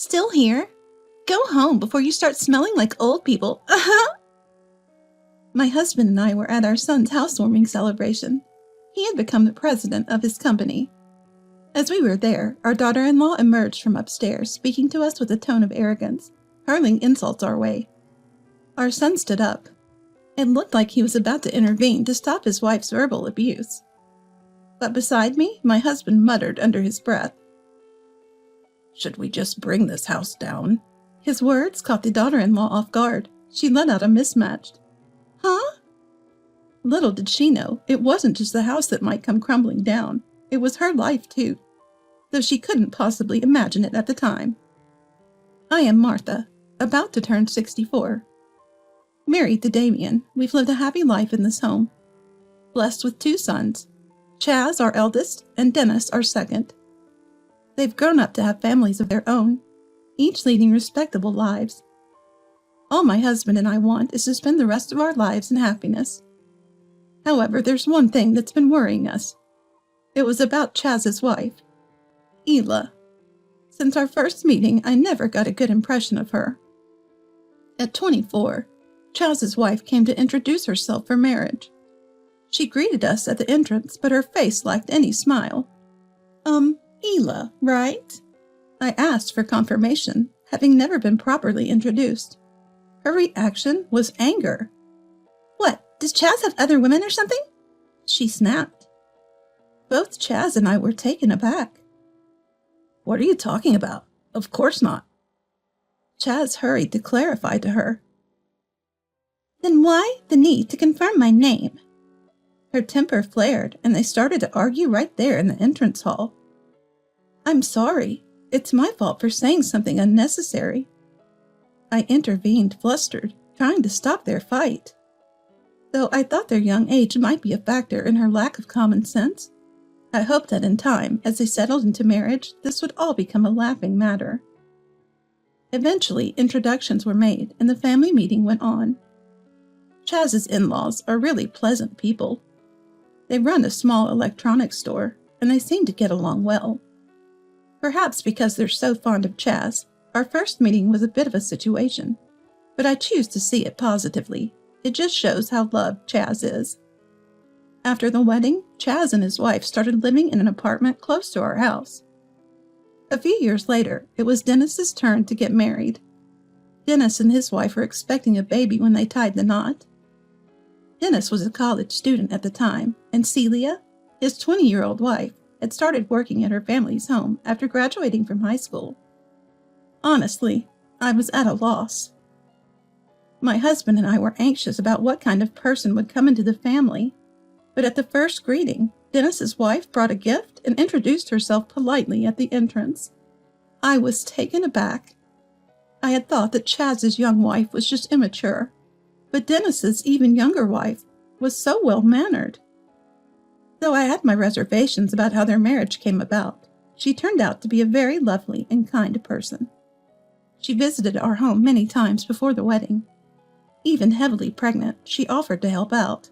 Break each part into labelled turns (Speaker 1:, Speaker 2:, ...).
Speaker 1: Still here? Go home before you start smelling like old people. My husband and I were at our son's housewarming celebration. He had become the president of his company. As we were there, our daughter-in-law emerged from upstairs, speaking to us with a tone of arrogance, hurling insults our way. Our son stood up. It looked like he was about to intervene to stop his wife's verbal abuse. But beside me, my husband muttered under his breath, "Should we just bring this house down?" His words caught the daughter-in-law off guard. She let out a mismatched, "Huh?" Little did she know, it wasn't just the house that might come crumbling down. It was her life, too, though she couldn't possibly imagine it at the time. I am Martha, about to turn 64. Married to Damien, we've lived a happy life in this home. Blessed with 2 sons, Chaz, our eldest, and Dennis, our second. They've grown up to have families of their own, each leading respectable lives. All my husband and I want is to spend the rest of our lives in happiness. However, there's one thing that's been worrying us. It was about Chaz's wife, Ela. Since our first meeting, I never got a good impression of her. At 24, Chaz's wife came to introduce herself for marriage. She greeted us at the entrance, but her face lacked any smile. Ela, right?" I asked for confirmation, having never been properly introduced. Her reaction was anger. "What, does Chaz have other women or something?" she snapped. Both Chaz and I were taken aback. "What are you talking about? Of course not." Chaz hurried to clarify to her. "Then why the need to confirm my name?" Her temper flared, and they started to argue right there in the entrance hall. "I'm sorry. It's my fault for saying something unnecessary." I intervened, flustered, trying to stop their fight. Though I thought their young age might be a factor in her lack of common sense, I hoped that in time, as they settled into marriage, this would all become a laughing matter. Eventually, introductions were made, and the family meeting went on. Chaz's in-laws are really pleasant people. They run a small electronics store, and they seem to get along well. Perhaps because they're so fond of Chaz, our first meeting was a bit of a situation, but I choose to see it positively. It just shows how loved Chaz is. After the wedding, Chaz and his wife started living in an apartment close to our house. A few years later, it was Dennis's turn to get married. Dennis and his wife were expecting a baby when they tied the knot. Dennis was a college student at the time, and Celia, his 20-year-old wife, had started working at her family's home after graduating from high school. Honestly, I was at a loss. My husband and I were anxious about what kind of person would come into the family, but at the first greeting, Dennis's wife brought a gift and introduced herself politely at the entrance. I was taken aback. I had thought that Chaz's young wife was just immature, but Dennis's even younger wife was so well-mannered. Though I had my reservations about how their marriage came about, she turned out to be a very lovely and kind person. She visited our home many times before the wedding. Even heavily pregnant, she offered to help out.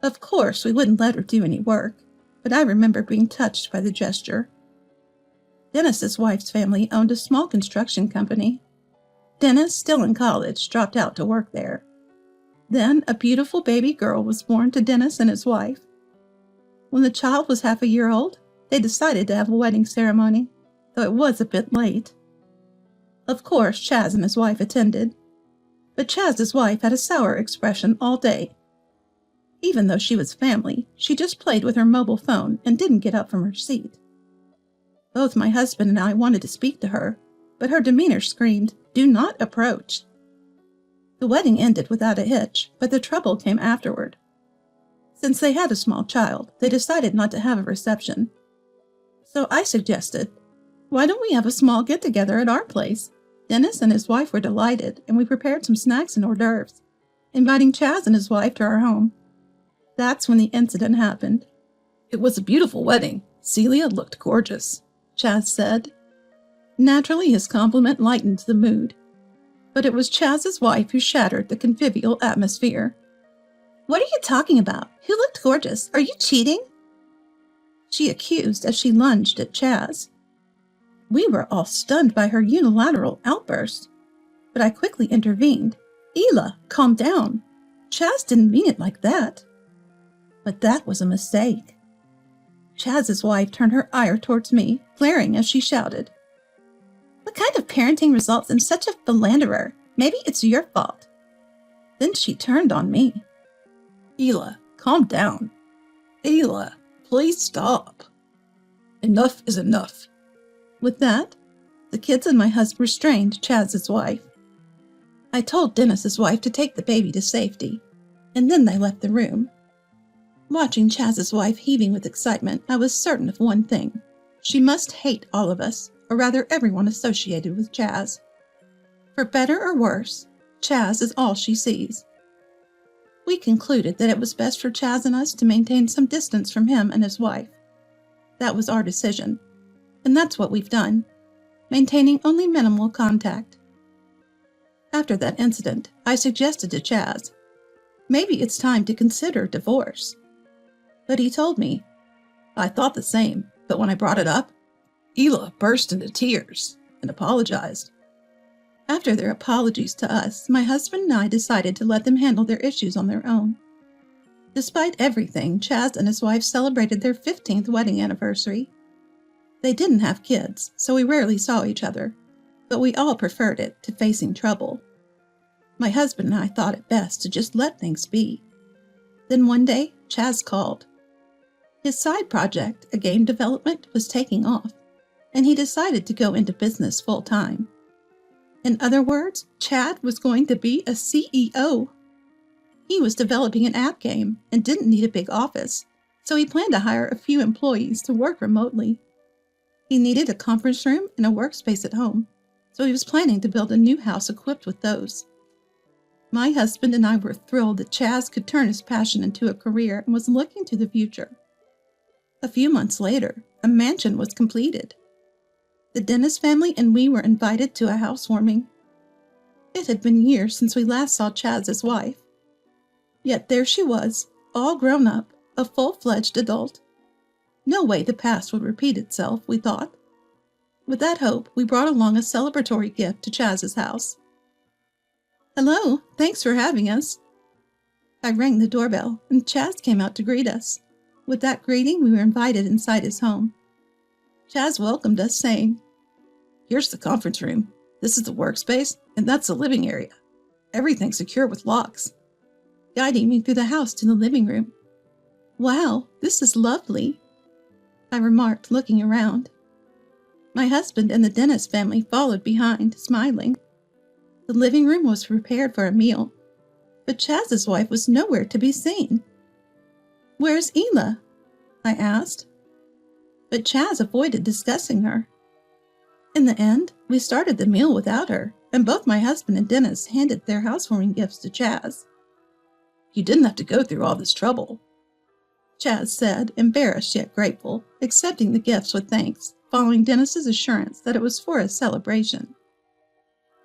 Speaker 1: Of course, we wouldn't let her do any work, but I remember being touched by the gesture. Dennis's wife's family owned a small construction company. Dennis, still in college, dropped out to work there. Then a beautiful baby girl was born to Dennis and his wife. When the child was half a year old, they decided to have a wedding ceremony, though it was a bit late. Of course, Chaz and his wife attended, but Chaz's wife had a sour expression all day. Even though she was family, she just played with her mobile phone and didn't get up from her seat. Both my husband and I wanted to speak to her, but her demeanor screamed, "Do not approach." The wedding ended without a hitch, but the trouble came afterward. Since they had a small child, they decided not to have a reception. So I suggested, "Why don't we have a small get-together at our place?" Dennis and his wife were delighted, and we prepared some snacks and hors d'oeuvres, inviting Chaz and his wife to our home. That's when the incident happened. "It was a beautiful wedding. Celia looked gorgeous," Chaz said. Naturally, his compliment lightened the mood. But it was Chaz's wife who shattered the convivial atmosphere. "What are you talking about? Who looked gorgeous? Are you cheating?" she accused as she lunged at Chaz. We were all stunned by her unilateral outburst, but I quickly intervened. Ela, calm down. Chaz didn't mean it like that. But that was a mistake. Chaz's wife turned her ire towards me, glaring as she shouted, "What kind of parenting results in such a philanderer? Maybe it's your fault." Then she turned on me. "Ela, calm down. Ela, please stop. Enough is enough." With that, the kids and my husband restrained Chaz's wife. I told Dennis's wife to take the baby to safety, and then they left the room. Watching Chaz's wife heaving with excitement, I was certain of one thing. She must hate all of us, or rather everyone associated with Chaz. For better or worse, Chaz is all she sees. We concluded that it was best for Chaz and us to maintain some distance from him and his wife. That was our decision, and that's what we've done, maintaining only minimal contact. After that incident, I suggested to Chaz, maybe it's time to consider divorce. But he told me, "I thought the same, but when I brought it up, Ela burst into tears and apologized." After their apologies to us, my husband and I decided to let them handle their issues on their own. Despite everything, Chaz and his wife celebrated their 15th wedding anniversary. They didn't have kids, so we rarely saw each other, but we all preferred it to facing trouble. My husband and I thought it best to just let things be. Then one day, Chaz called. His side project, a game development, was taking off, and he decided to go into business full-time. In other words, Chad was going to be a CEO. He was developing an app game and didn't need a big office, so he planned to hire a few employees to work remotely. He needed a conference room and a workspace at home, so he was planning to build a new house equipped with those. My husband and I were thrilled that Chaz could turn his passion into a career and was looking to the future. A few months later, a mansion was completed. The Dennis family and we were invited to a housewarming. It had been years since we last saw Chaz's wife. Yet there she was, all grown up, a full-fledged adult. No way the past would repeat itself, we thought. With that hope, we brought along a celebratory gift to Chaz's house. "Hello, thanks for having us." I rang the doorbell, and Chaz came out to greet us. With that greeting, we were invited inside his home. Chaz welcomed us, saying, "Here's the conference room. This is the workspace, and that's the living area. Everything's secure with locks," guiding me through the house to the living room. "Wow, this is lovely," I remarked, looking around. My husband and the Dennis family followed behind, smiling. The living room was prepared for a meal, but Chaz's wife was nowhere to be seen. "Where's Ela?" I asked. But Chaz avoided discussing her. In the end, we started the meal without her, and both my husband and Dennis handed their housewarming gifts to Chaz. "You didn't have to go through all this trouble," Chaz said, embarrassed yet grateful, accepting the gifts with thanks, following Dennis's assurance that it was for a celebration.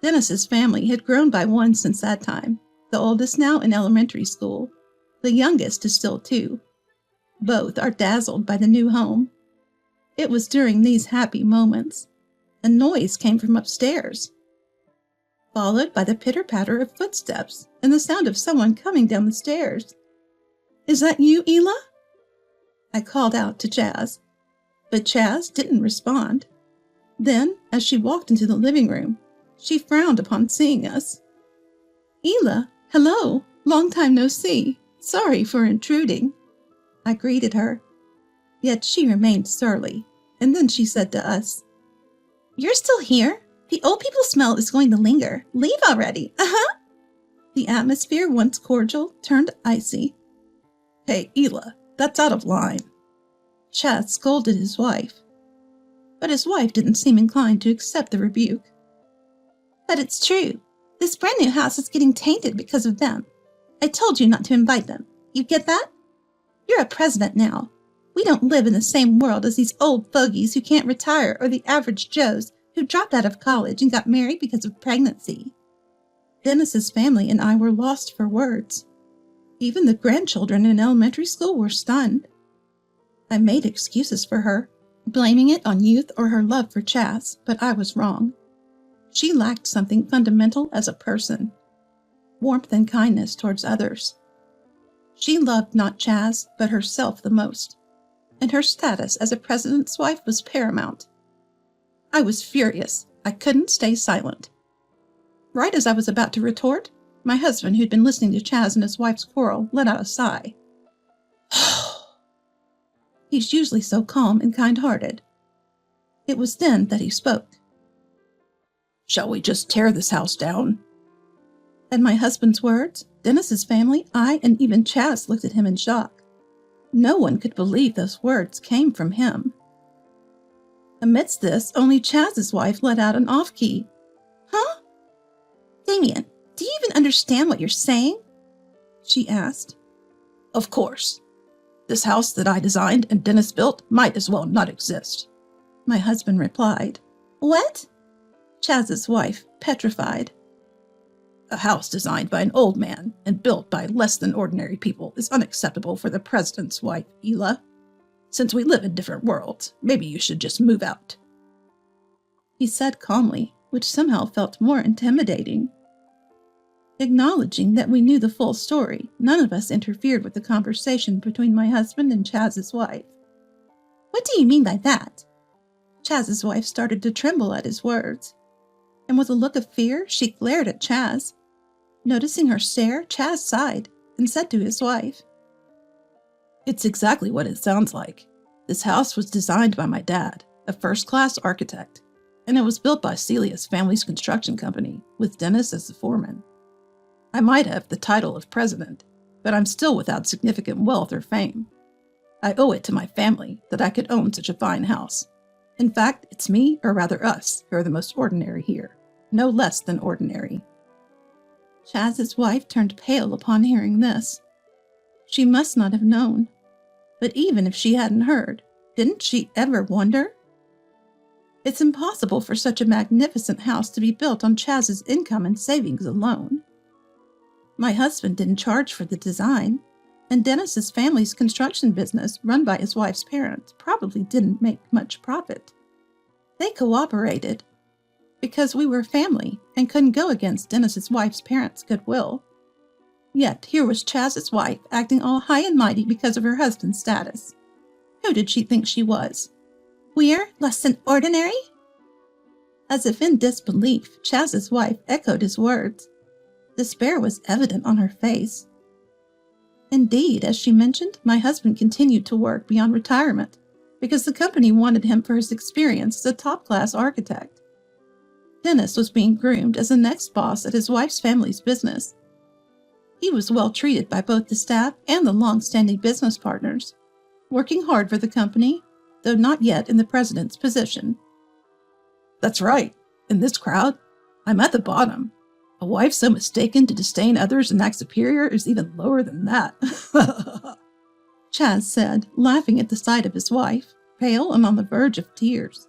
Speaker 1: Dennis's family had grown by one since that time, the oldest now in elementary school. The youngest is still 2. Both are dazzled by the new home. It was during these happy moments. A noise came from upstairs, followed by the pitter-patter of footsteps and the sound of someone coming down the stairs. "Is that you, Ela?" I called out to Chaz, but Chaz didn't respond. Then, as she walked into the living room, she frowned upon seeing us. "Ela, hello, long time no see. Sorry for intruding," I greeted her. Yet she remained surly, and then she said to us, "You're still here? The old people smell is going to linger. Leave already. The atmosphere, once cordial, turned icy. "Hey, Ela, that's out of line," Chaz scolded his wife. But his wife didn't seem inclined to accept the rebuke. "But it's true. This brand new house is getting tainted because of them. I told you not to invite them. You get that? You're a president now. We don't live in the same world as these old fogies who can't retire or the average Joes who dropped out of college and got married because of pregnancy." Dennis's family and I were lost for words. Even the grandchildren in elementary school were stunned. I made excuses for her, blaming it on youth or her love for Chaz, but I was wrong. She lacked something fundamental as a person: warmth and kindness towards others. She loved not Chaz, but herself the most, and her status as a president's wife was paramount. I was furious. I couldn't stay silent. Right as I was about to retort, my husband, who'd been listening to Chaz and his wife's quarrel, let out a sigh. He's usually so calm and kind-hearted. It was then that he spoke. "Shall we just tear this house down?" At my husband's words, Dennis's family, I, and even Chaz looked at him in shock. No one could believe those words came from him. Amidst this, only Chaz's wife let out an off-key. "Huh? Damien, do you even understand what you're saying?" she asked. "Of course. This house that I designed and Dennis built might as well not exist," my husband replied. "What?" Chaz's wife, petrified. "A house designed by an old man and built by less than ordinary people is unacceptable for the president's wife, Ela. Since we live in different worlds, maybe you should just move out," he said calmly, which somehow felt more intimidating. Acknowledging that we knew the full story, none of us interfered with the conversation between my husband and Chaz's wife. "What do you mean by that?" Chaz's wife started to tremble at his words, and with a look of fear, she glared at Chaz. Noticing her stare, Chaz sighed and said to his wife, "It's exactly what it sounds like. This house was designed by my dad, a first-class architect, and it was built by Celia's family's construction company, with Dennis as the foreman. I might have the title of president, but I'm still without significant wealth or fame. I owe it to my family that I could own such a fine house. In fact, it's me, or rather us, who are the most ordinary here. No less than ordinary." Chaz's wife turned pale upon hearing this. She must not have known. But even if she hadn't heard, didn't she ever wonder? It's impossible for such a magnificent house to be built on Chaz's income and savings alone. My husband didn't charge for the design, and Dennis's family's construction business, run by his wife's parents, probably didn't make much profit. They cooperated because we were family and couldn't go against Dennis's wife's parents' goodwill. Yet here was Chaz's wife acting all high and mighty because of her husband's status. Who did she think she was? We're less than ordinary? As if in disbelief, Chaz's wife echoed his words. Despair was evident on her face. Indeed, as she mentioned, my husband continued to work beyond retirement because the company wanted him for his experience as a top-class architect. Dennis was being groomed as the next boss at his wife's family's business. He was well treated by both the staff and the long-standing business partners, working hard for the company, though not yet in the president's position. "That's right. In this crowd, I'm at the bottom. A wife so mistaken to disdain others and act superior is even lower than that," Chaz said, laughing at the sight of his wife, pale and on the verge of tears.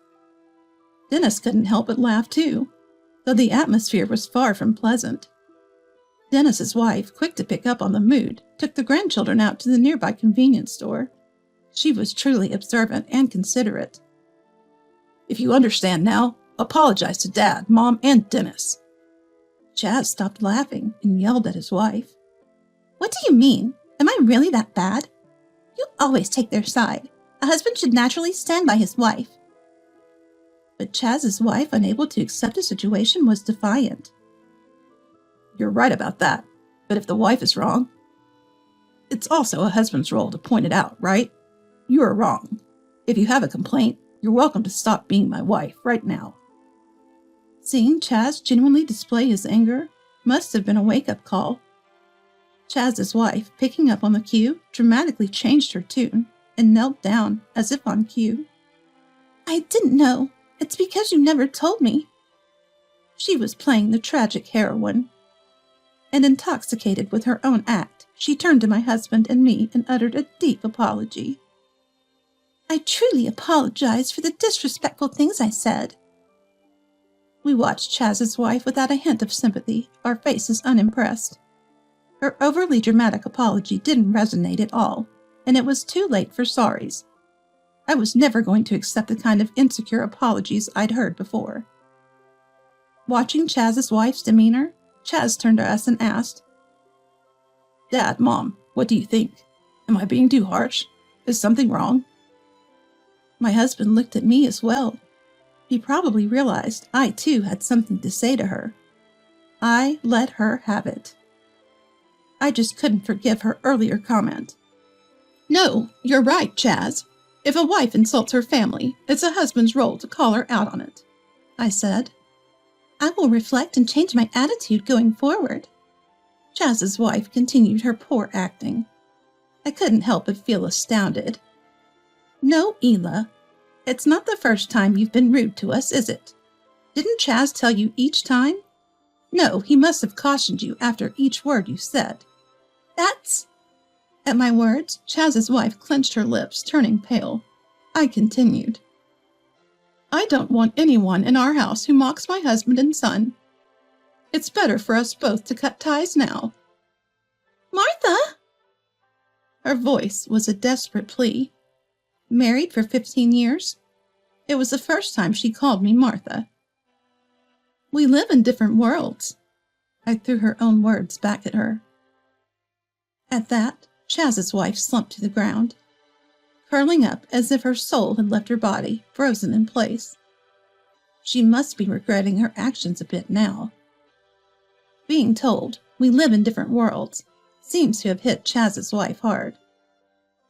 Speaker 1: Dennis couldn't help but laugh too, though the atmosphere was far from pleasant. Dennis's wife, quick to pick up on the mood, took the grandchildren out to the nearby convenience store. She was truly observant and considerate. "If you understand now, apologize to Dad, Mom, and Dennis." Chaz stopped laughing and yelled at his wife. "What do you mean? Am I really that bad? You always take their side. A husband should naturally stand by his wife." But Chaz's wife, unable to accept the situation, was defiant. "You're right about that, but if the wife is wrong, it's also a husband's role to point it out, right? You are wrong. If you have a complaint, you're welcome to stop being my wife right now." Seeing Chaz genuinely display his anger must have been a wake-up call. Chaz's wife, picking up on the cue, dramatically changed her tune and knelt down as if on cue. "I didn't know. It's because you never told me." She was playing the tragic heroine. And intoxicated with her own act, she turned to my husband and me and uttered a deep apology. "I truly apologize for the disrespectful things I said." We watched Chaz's wife without a hint of sympathy, our faces unimpressed. Her overly dramatic apology didn't resonate at all, and it was too late for sorries. I was never going to accept the kind of insecure apologies I'd heard before. Watching Chaz's wife's demeanor, Chaz turned to us and asked, "Dad, Mom, what do you think? Am I being too harsh? Is something wrong?" My husband looked at me as well. He probably realized I too had something to say to her. I let her have it. I just couldn't forgive her earlier comment. "No, you're right, Chaz. If a wife insults her family, it's a husband's role to call her out on it," I said. "I will reflect and change my attitude going forward." Chaz's wife continued her poor acting. I couldn't help but feel astounded. "No, Ela, it's not the first time you've been rude to us, is it? Didn't Chaz tell you each time? No, he must have cautioned you after each word you said." "That's—" At my words, Chaz's wife clenched her lips, turning pale. I continued. "I don't want anyone in our house who mocks my husband and son. It's better for us both to cut ties now." "Martha!" Her voice was a desperate plea. Married for 15 years, it was the first time she called me Martha. "We live in different worlds." I threw her own words back at her. At that, Chaz's wife slumped to the ground, curling up as if her soul had left her body, frozen in place. She must be regretting her actions a bit now. Being told we live in different worlds seems to have hit Chaz's wife hard.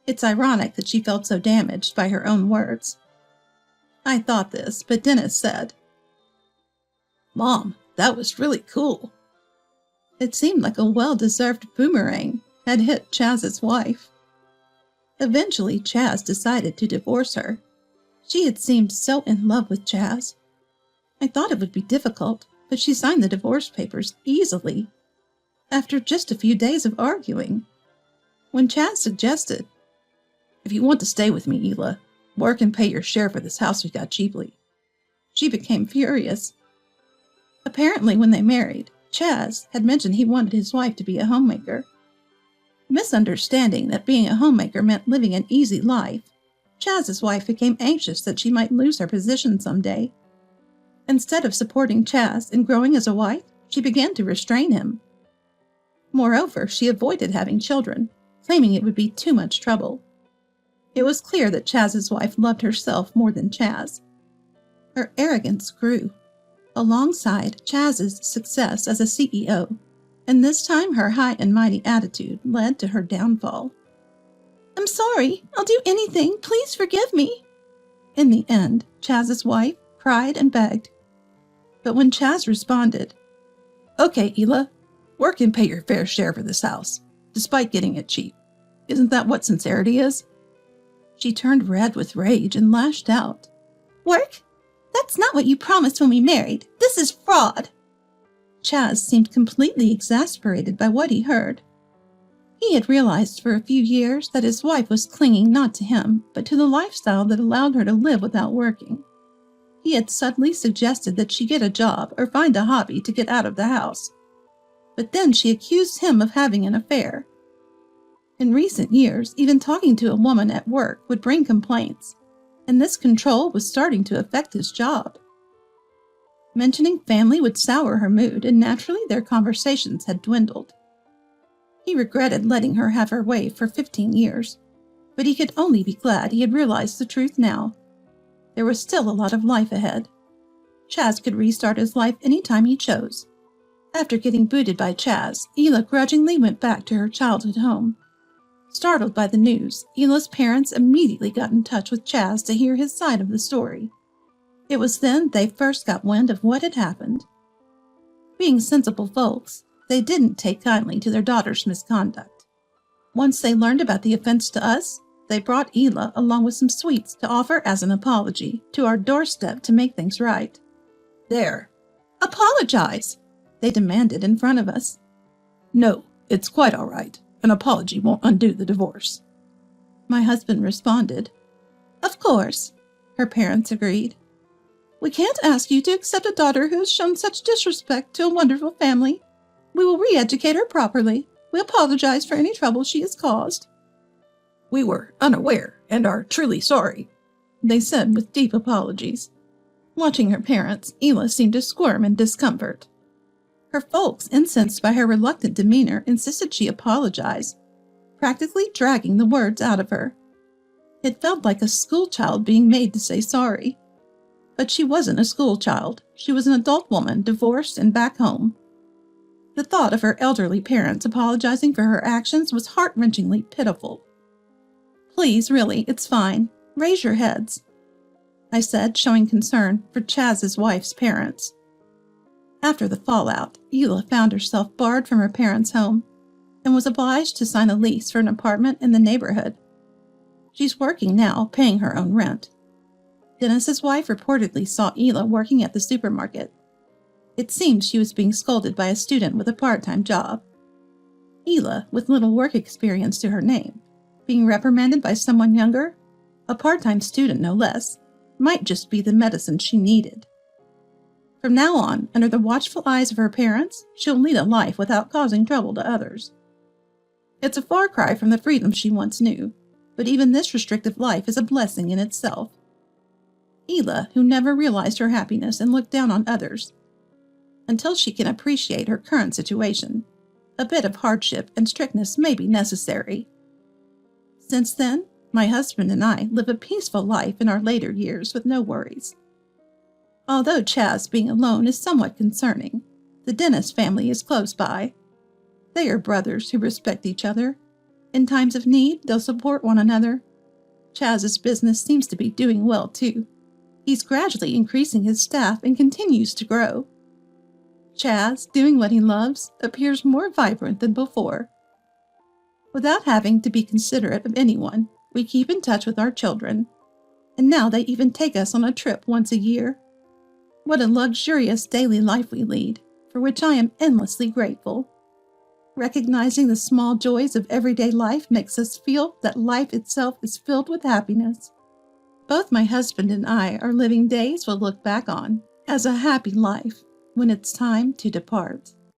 Speaker 1: It's ironic that she felt so damaged by her own words. I thought this, but Dennis said, "Mom, that was really cool." It seemed like a well-deserved boomerang had hit Chaz's wife. Eventually, Chaz decided to divorce her. She had seemed so in love with Chaz. I thought it would be difficult, but she signed the divorce papers easily, after just a few days of arguing. When Chaz suggested, "If you want to stay with me, Ela, work and pay your share for this house we got cheaply," she became furious. Apparently, when they married, Chaz had mentioned he wanted his wife to be a homemaker. Misunderstanding that being a homemaker meant living an easy life, Chaz's wife became anxious that she might lose her position someday. Instead of supporting Chaz and growing as a wife, she began to restrain him. Moreover, she avoided having children, claiming it would be too much trouble. It was clear that Chaz's wife loved herself more than Chaz. Her arrogance grew, alongside Chaz's success as a CEO, and this time her high and mighty attitude led to her downfall. "I'm sorry. I'll do anything. Please forgive me." In the end, Chaz's wife cried and begged. But when Chaz responded, "Okay, Ela, work and pay your fair share for this house, despite getting it cheap. Isn't that what sincerity is?" she turned red with rage and lashed out. "Work? That's not what you promised when we married. This is fraud." Chaz seemed completely exasperated by what he heard. He had realized for a few years that his wife was clinging not to him, but to the lifestyle that allowed her to live without working. He had subtly suggested that she get a job or find a hobby to get out of the house. But then she accused him of having an affair. In recent years, even talking to a woman at work would bring complaints, and this control was starting to affect his job. Mentioning family would sour her mood, and naturally their conversations had dwindled. He regretted letting her have her way for 15 years, but he could only be glad he had realized the truth now. There was still a lot of life ahead. Chaz could restart his life anytime he chose. After getting booted by Chaz, Ela grudgingly went back to her childhood home. Startled by the news, Ela's parents immediately got in touch with Chaz to hear his side of the story. It was then they first got wind of what had happened. Being sensible folks, they didn't take kindly to their daughter's misconduct. Once they learned about the offense to us, they brought Ela along with some sweets to offer as an apology to our doorstep to make things right. "There. Apologize!" they demanded in front of us. "No, it's quite all right. An apology won't undo the divorce," my husband responded. "Of course," her parents agreed. "We can't ask you to accept a daughter who has shown such disrespect to a wonderful family. We will re-educate her properly. We apologize for any trouble she has caused." "We were unaware and are truly sorry," they said with deep apologies. Watching her parents, Ela seemed to squirm in discomfort. Her folks, incensed by her reluctant demeanor, insisted she apologize, practically dragging the words out of her. It felt like a schoolchild being made to say sorry. But she wasn't a schoolchild. She was an adult woman, divorced and back home. The thought of her elderly parents apologizing for her actions was heart-wrenchingly pitiful. "Please, really, it's fine. Raise your heads," I said, showing concern for Chaz's wife's parents. After the fallout, Ela found herself barred from her parents' home and was obliged to sign a lease for an apartment in the neighborhood. She's working now, paying her own rent. Dennis's wife reportedly saw Ela working at the supermarket. It seemed she was being scolded by a student with a part-time job. Ela, with little work experience to her name, being reprimanded by someone younger, a part-time student no less, might just be the medicine she needed. From now on, under the watchful eyes of her parents, she'll lead a life without causing trouble to others. It's a far cry from the freedom she once knew, but even this restrictive life is a blessing in itself. Ela, who never realized her happiness and looked down on others, until she can appreciate her current situation, a bit of hardship and strictness may be necessary. Since then, my husband and I live a peaceful life in our later years with no worries. Although Chaz being alone is somewhat concerning, the Dennis family is close by. They are brothers who respect each other. In times of need, they'll support one another. Chaz's business seems to be doing well, too. He's gradually increasing his staff and continues to grow. Chaz, doing what he loves, appears more vibrant than before. Without having to be considerate of anyone, we keep in touch with our children. And now they even take us on a trip once a year. What a luxurious daily life we lead, for which I am endlessly grateful. Recognizing the small joys of everyday life makes us feel that life itself is filled with happiness. Both my husband and I are living days we'll look back on as a happy life when it's time to depart.